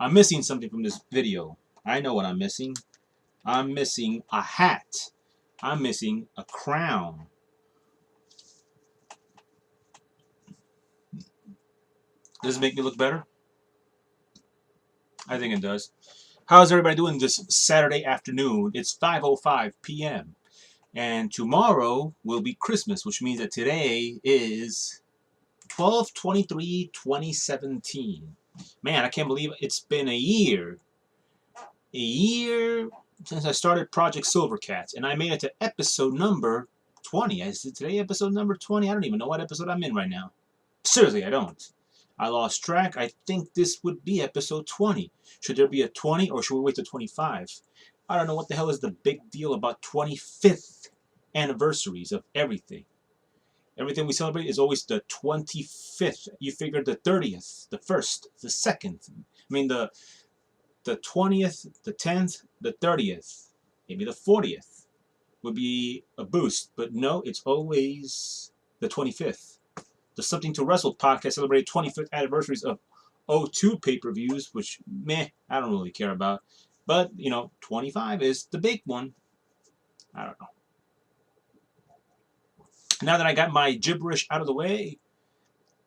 I'm missing something from this video. I know what I'm missing. I'm missing a hat. I'm missing a crown. Does it make me look better? I think it does. How's everybody doing this Saturday afternoon? It's 5:05 p.m. And tomorrow will be Christmas, which means that today is 12/23/2017. Man, I can't believe it's been a year. A year since I started Project Silvercat, and I made it to episode number 20. Is it today episode number 20? I don't even know what episode I'm in right now. Seriously, I don't. I lost track. I think this would be episode 20. Should there be a 20 or should we wait to 25? I don't know what the hell is the big deal about 25th anniversaries of everything. Everything we celebrate is always the 25th. You figure the 30th, the 1st, the 2nd. I mean the 20th, the 10th, the 30th, maybe the 40th would be a boost. But no, it's always the 25th. The Something to Wrestle podcast celebrated 25th anniversaries of O2 pay-per-views, which, meh, I don't really care about. But, 25 is the big one. I don't know. Now that I got my gibberish out of the way,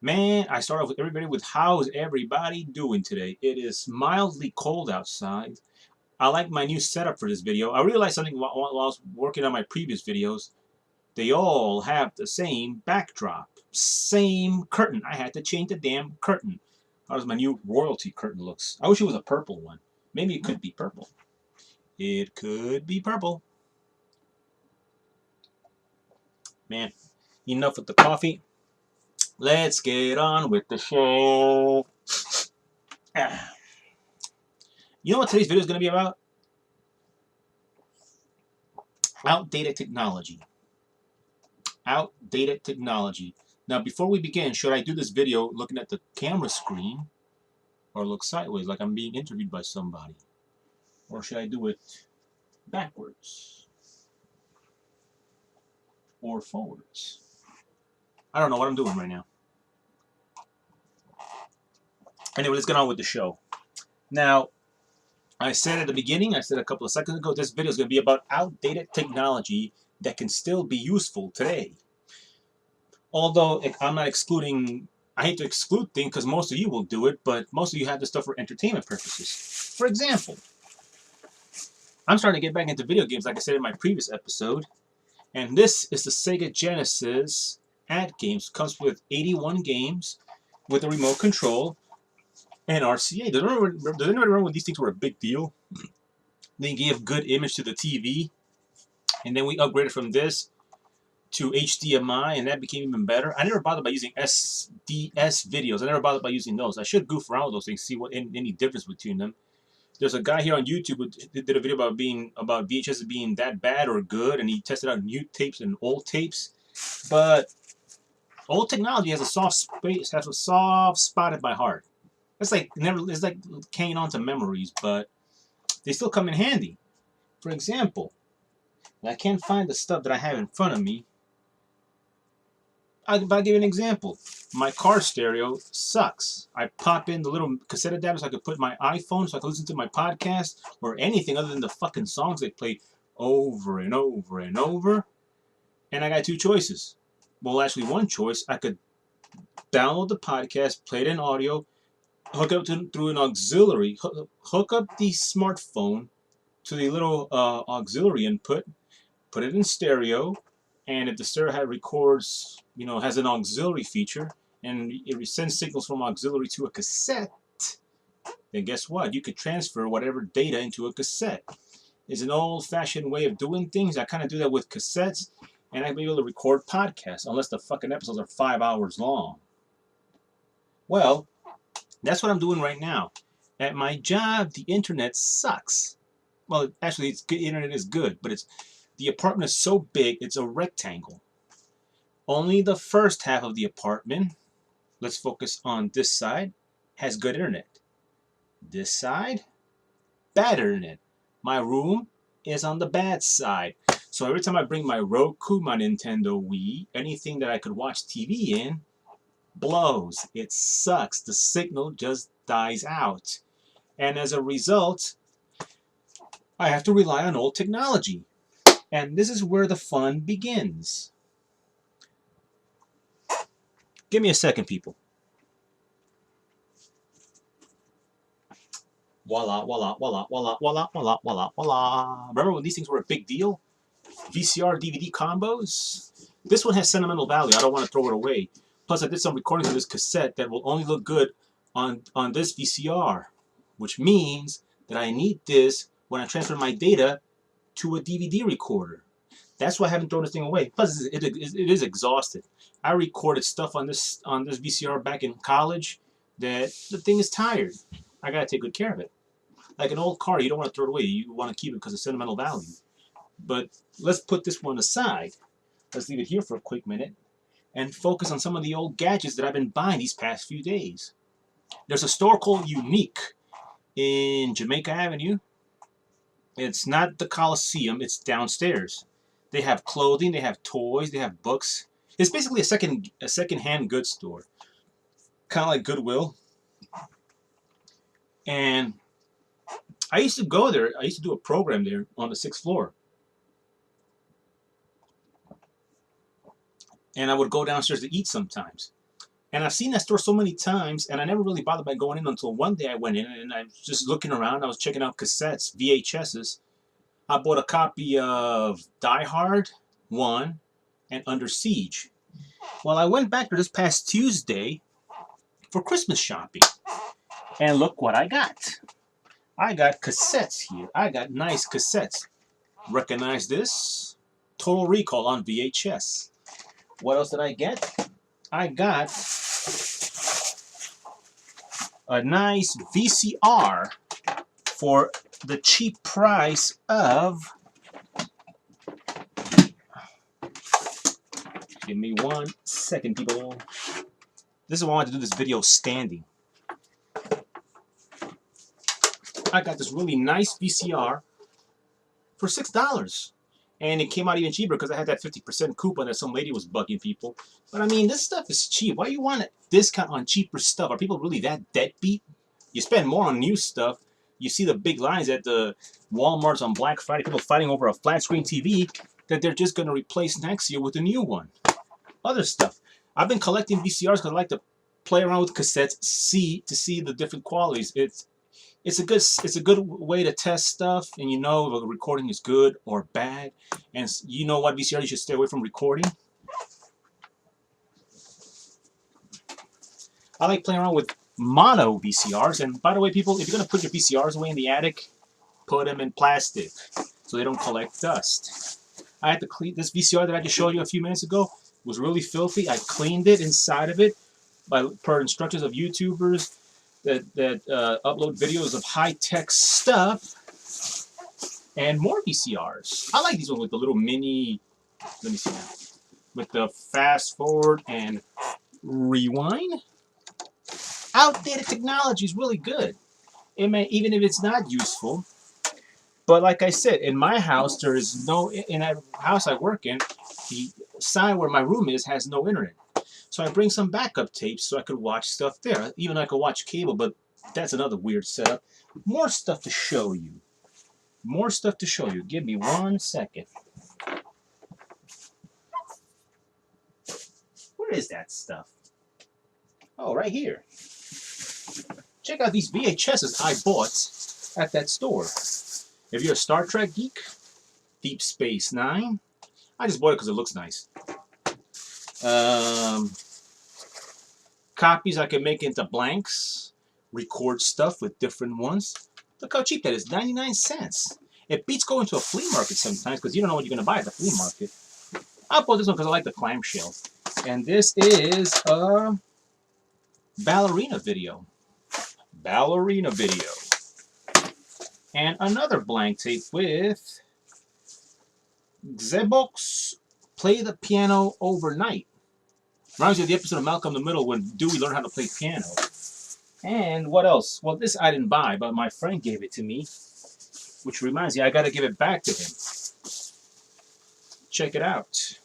man, I start off with everybody with how's everybody doing today? It is mildly cold outside. I like my new setup for this video. I realized something while I was working on my previous videos. They all have the same backdrop, same curtain. I had to change the damn curtain. How does my new royalty curtain looks? I wish it was a purple one. Maybe it could be purple. It could be purple. Man, enough with the coffee. Let's get on with the show. You know what today's video is going to be about? Outdated technology. Outdated technology. Now, before we begin, should I do this video looking at the camera screen or look sideways like I'm being interviewed by somebody? Or should I do it backwards or forwards? I don't know what I'm doing right now. Anyway, let's get on with the show. Now, I said at the beginning, I said a couple of seconds ago, this video is going to be about outdated technology that can still be useful today. Although I'm not excluding, I hate to exclude things because most of you will do it, but most of you have this stuff for entertainment purposes. For example, I'm starting to get back into video games like I said in my previous episode, and this is the Sega Genesis at games. It comes with 81 games with a remote control and RCA. Does anybody remember when these things were a big deal? They gave good image to the TV, and then we upgraded from this to HDMI, and that became even better. I never bothered by using SDS videos. I never bothered by using those. I should goof around with those things, see what any difference between them. There's a guy here on YouTube who did a video about VHS being that bad or good, and he tested out new tapes and old tapes. But old technology has a soft spot in my heart. It's like hanging on to memories, but they still come in handy. For example, I can't find the stuff that I have in front of me. I'll give you an example. My car stereo sucks. I pop in the little cassette adapter so I could put my iPhone so I could listen to my podcast or anything other than the fucking songs they play over and over and over. And I got two choices. Well, actually one choice. I could download the podcast, play it in audio, hook up through an auxiliary, hook up the smartphone to the little auxiliary input, put it in stereo, and if the stereo records, has an auxiliary feature, and it sends signals from auxiliary to a cassette, then guess what? You could transfer whatever data into a cassette. It's an old-fashioned way of doing things. I kind of do that with cassettes, and I'd be able to record podcasts, unless the fucking episodes are 5 hours long. Well, that's what I'm doing right now. At my job, the internet sucks. Well, actually, the internet is good, but the apartment is so big, it's a rectangle. Only the first half of the apartment, let's focus on this side, has good internet. This side, bad internet. My room is on the bad side. So every time I bring my Roku, my Nintendo Wii, anything that I could watch TV in, blows. It sucks. The signal just dies out. And as a result, I have to rely on old technology. And this is where the fun begins. Give me a second, people. Voila, voila, voila, voila, voila, voila, voila, voila. Remember when these things were a big deal? VCR, DVD combos? This one has sentimental value. I don't want to throw it away. Plus, I did some recordings of this cassette that will only look good on this VCR, which means that I need this when I transfer my data to a DVD recorder. That's why I haven't thrown this thing away. Plus, it is exhausted. I recorded stuff on this VCR back in college that the thing is tired. I gotta take good care of it. Like an old car, you don't want to throw it away. You want to keep it because of sentimental value. But let's put this one aside. Let's leave it here for a quick minute and focus on some of the old gadgets that I've been buying these past few days. There's a store called Unique in Jamaica Avenue. It's not the Coliseum, it's downstairs. They have clothing, they have toys, they have books. It's basically a second-hand goods store. Kind of like Goodwill. And I used to go there. I used to do a program there on the 6th floor. And I would go downstairs to eat sometimes. And I've seen that store so many times, and I never really bothered by going in until one day I went in, and I was just looking around. I was checking out cassettes, VHSs. I bought a copy of Die Hard 1 and Under Siege. Well, I went back there this past Tuesday for Christmas shopping. And look what I got. I got cassettes here. I got nice cassettes. Recognize this? Total Recall on VHS. What else did I get? I got a nice VCR for the cheap price of... Give me 1 second, people. This is why I wanted to do this video standing. I got this really nice VCR for $6. And it came out even cheaper because I had that 50% coupon that some lady was bugging people. But I mean, this stuff is cheap. Why do you want a discount on cheaper stuff? Are people really that deadbeat? You spend more on new stuff. You see the big lines at the Walmarts on Black Friday, people fighting over a flat screen TV that they're just going to replace next year with a new one. Other stuff. I've been collecting VCRs because I like to play around with cassettes, to see the different qualities. It's a good way to test stuff, and you know if a recording is good or bad, and you know what VCR you should stay away from recording. I like playing around with mono VCRs, and by the way, people, if you're gonna put your VCRs away in the attic, put them in plastic so they don't collect dust. I had to clean this VCR that I just showed you a few minutes ago. It was really filthy. I cleaned it inside of it per instructions of YouTubers that upload videos of high-tech stuff, and more VCRs. I like these ones with the little mini, let me see now, with the fast forward and rewind. Outdated technology is really good. It may, even if it's not useful. But like I said, in my house, there is no, in that house I work in, the side where my room is has no internet. So I bring some backup tapes so I could watch stuff there. Even I could watch cable, but that's another weird setup. More stuff to show you. More stuff to show you. Give me 1 second. Where is that stuff? Oh, right here. Check out these VHSs I bought at that store. If you're a Star Trek geek, Deep Space Nine. I just bought it because it looks nice. Copies I can make into blanks, record stuff with different ones. Look how cheap that is, 99 cents. It beats going to a flea market sometimes because you don't know what you're going to buy at the flea market. I bought this one because I like the clamshell. And this is a ballerina video. Ballerina video. And another blank tape with Xebox Play the Piano Overnight. Reminds me of the episode of Malcolm in the Middle when Dewey learned how to play piano. And what else? Well, this I didn't buy, but my friend gave it to me. Which reminds me, I got to give it back to him. Check it out.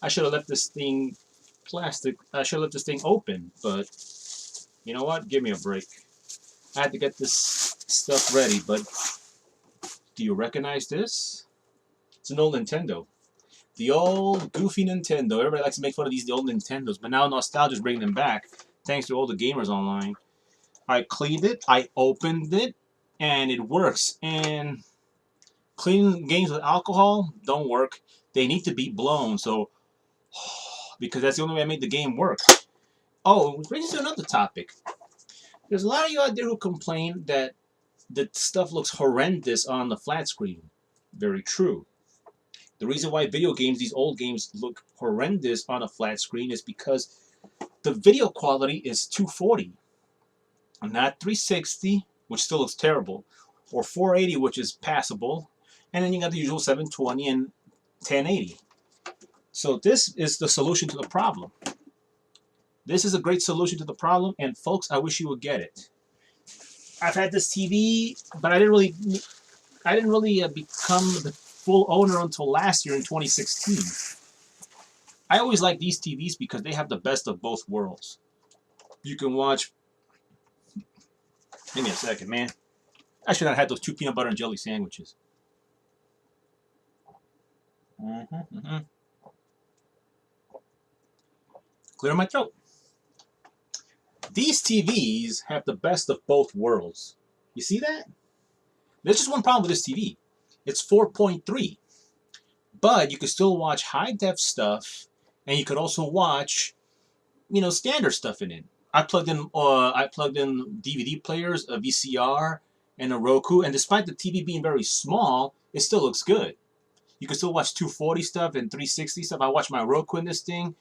I should have left this thing plastic. I should have left this thing open, but you know what? Give me a break. I had to get this stuff ready, but do you recognize this? It's an old Nintendo. The old goofy Nintendo. Everybody likes to make fun of the old Nintendos, but now nostalgia is bringing them back, thanks to all the gamers online. I cleaned it, I opened it, and it works. And cleaning games with alcohol don't work. They need to be blown, so because that's the only way I made the game work. Oh, which brings us to another topic. There's a lot of you out there who complain that the stuff looks horrendous on the flat screen. Very true. The reason why video games, these old games, look horrendous on a flat screen is because the video quality is 240, not 360, which still looks terrible, or 480, which is passable, and then you got the usual 720 and 1080. So this is the solution to the problem. This is a great solution to the problem, and folks, I wish you would get it. I've had this TV, but I didn't really become the full owner until last year in 2016. I always like these TVs because they have the best of both worlds. You can watch. Give me a second, man. I should have had those 2 peanut butter and jelly sandwiches. Clear my throat. These TVs have the best of both worlds. You see that? There's just one problem with this TV. It's 4.3. But you can still watch high-def stuff, and you could also watch, standard stuff in it. I plugged in DVD players, a VCR, and a Roku, and despite the TV being very small, it still looks good. You can still watch 240 stuff and 360 stuff. I watch my Roku in this thing,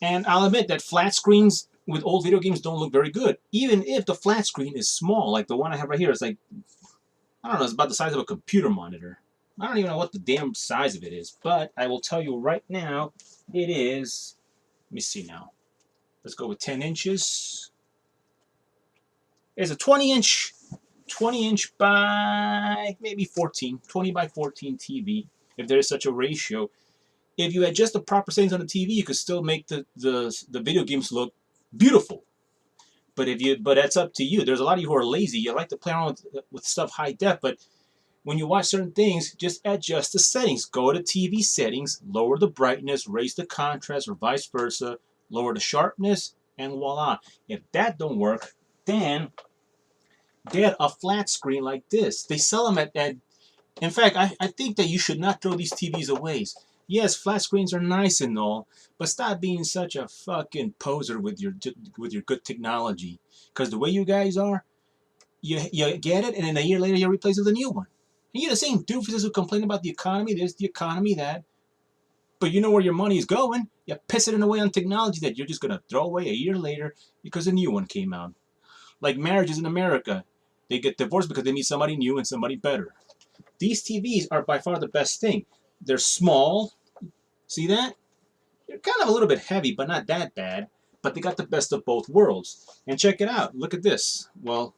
and I'll admit that flat screens with old video games don't look very good, even if the flat screen is small. Like the one I have right here, it's like, I don't know, it's about the size of a computer monitor. I don't even know what the damn size of it is, but I will tell you right now, it is, let me see now. Let's go with 10 inches. It's a 20-inch by maybe 20 by 14 TV, if there is such a ratio. If you adjust the proper settings on the TV, you could still make the video games look beautiful. But that's up to you. There's a lot of you who are lazy. You like to play around with stuff high def, but when you watch certain things, just adjust the settings. Go to TV settings, lower the brightness, raise the contrast, or vice versa, lower the sharpness, and voila. If that don't work, then get a flat screen like this. They sell them at in fact, I think that you should not throw these TVs away. Yes, flat screens are nice and all, but stop being such a fucking poser with your good technology. Because the way you guys are, you get it, and then a year later you replace it with a new one. And you're the same doofuses who complain about the economy, this, the economy, that. But you know where your money is going. You piss it away on technology that you're just going to throw away a year later because a new one came out. Like marriages in America. They get divorced because they meet somebody new and somebody better. These TVs are by far the best thing. They're small. See that? They're kind of a little bit heavy, but not that bad. But they got the best of both worlds. And check it out. Look at this. Well,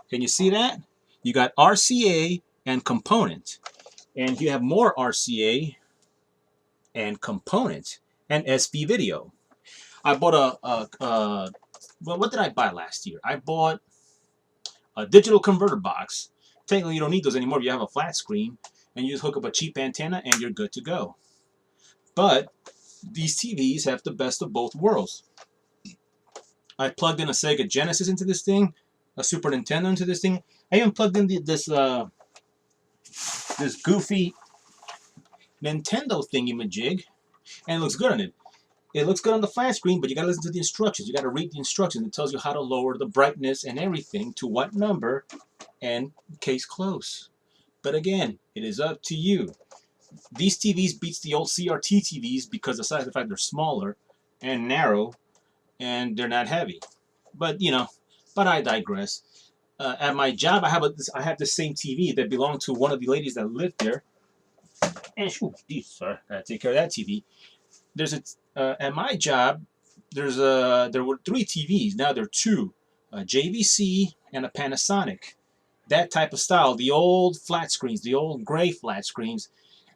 can you see that? You got RCA and component. And you have more RCA and component and SV video. I bought well, what did I buy last year? I bought a digital converter box. Technically, you don't need those anymore if you have a flat screen. And you just hook up a cheap antenna and you're good to go. But these TVs have the best of both worlds. I plugged in a Sega Genesis into this thing, a Super Nintendo into this thing. I even plugged in this goofy Nintendo thingy-majig, and it looks good on it. It looks good on the flat screen, but you gotta listen to the instructions. You gotta read the instructions. It tells you how to lower the brightness and everything to what number, and case close. But again, it is up to you. These TVs beats the old CRT TVs because of the fact they're smaller and narrow, and they're not heavy. But but I digress. At my job, I have the same TV that belonged to one of the ladies that lived there. And sorry, I take care of that TV. There's at my job, there were 3 TVs. Now there are 2, a JVC and a Panasonic. That type of style, the old flat screens, the old gray flat screens.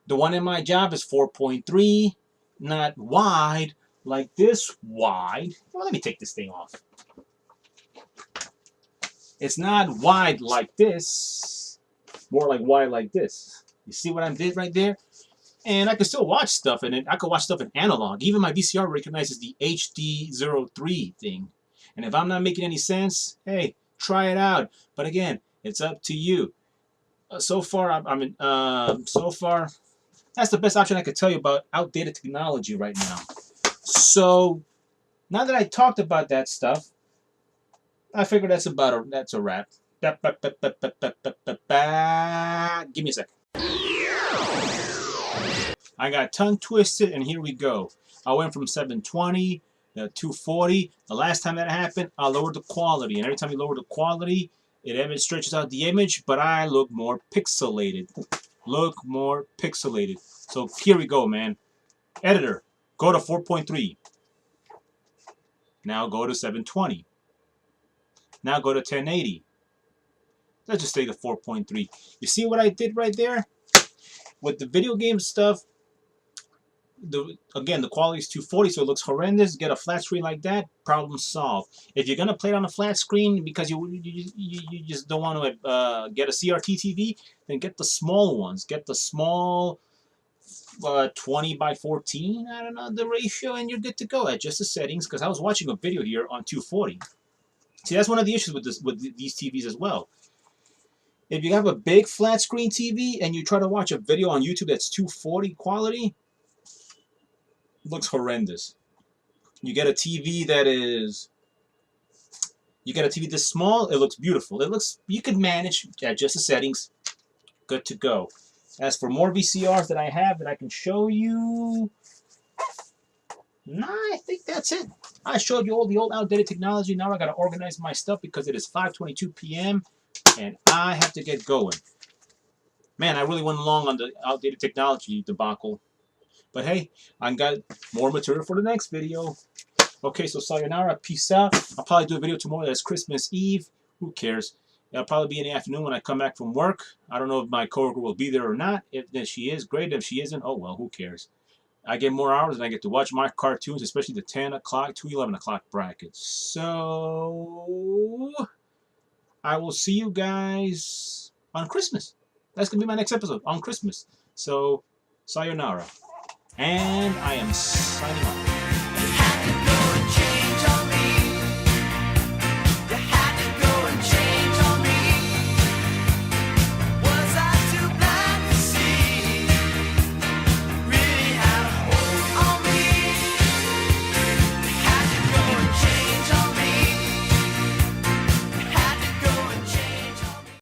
The one in my job is 4.3, not wide, like this wide. Well, let me take this thing off. It's not wide like this. More like wide like this. You see what I did right there? And I can still watch stuff in it. I can watch stuff in analog. Even my VCR recognizes the HD03 thing. And if I'm not making any sense, hey, try it out. But again, it's up to you. So far, that's the best option I could tell you about outdated technology right now. So now that I talked about that stuff, I figure that's a wrap. Give me a second. I got tongue twisted, and here we go. I went from 720 to 240. The last time that happened, I lowered the quality, and every time you lower the quality, it stretches out the image, but I look more pixelated. So here we go, man. Editor, go to 4.3. Now go to 720. Now go to 1080. Let's just stay to 4.3. You see what I did right there? With the video game stuff, again, the quality is 240, so it looks horrendous. Get a flat screen like that, problem solved. If you're gonna play it on a flat screen because you just don't want to get a CRT TV, then get the small ones. Get the small 20 by 14. I don't know the ratio, and you're good to go. Adjust the settings, because I was watching a video here on 240. See, that's one of the issues with these TVs as well. If you have a big flat screen TV and you try to watch a video on YouTube that's 240 quality, it looks horrendous. You get a TV this small, it looks beautiful. You can manage, adjust the settings, good to go. As for more VCRs that I have that I can show you, nah, I think that's it. I showed you all the old outdated technology. Now I got to organize my stuff because it is 5:22 p.m. and I have to get going. Man, I really went long on the outdated technology debacle. But hey, I got more material for the next video. Okay, so sayonara, peace out. I'll probably do a video tomorrow that's Christmas Eve. Who cares? It'll probably be in the afternoon when I come back from work. I don't know if my coworker will be there or not. If she is, great. If she isn't, oh well, who cares? I get more hours and I get to watch my cartoons, especially the 10 o'clock to 11 o'clock brackets. So I will see you guys on Christmas. That's going to be my next episode, on Christmas. So sayonara. And I am signing off.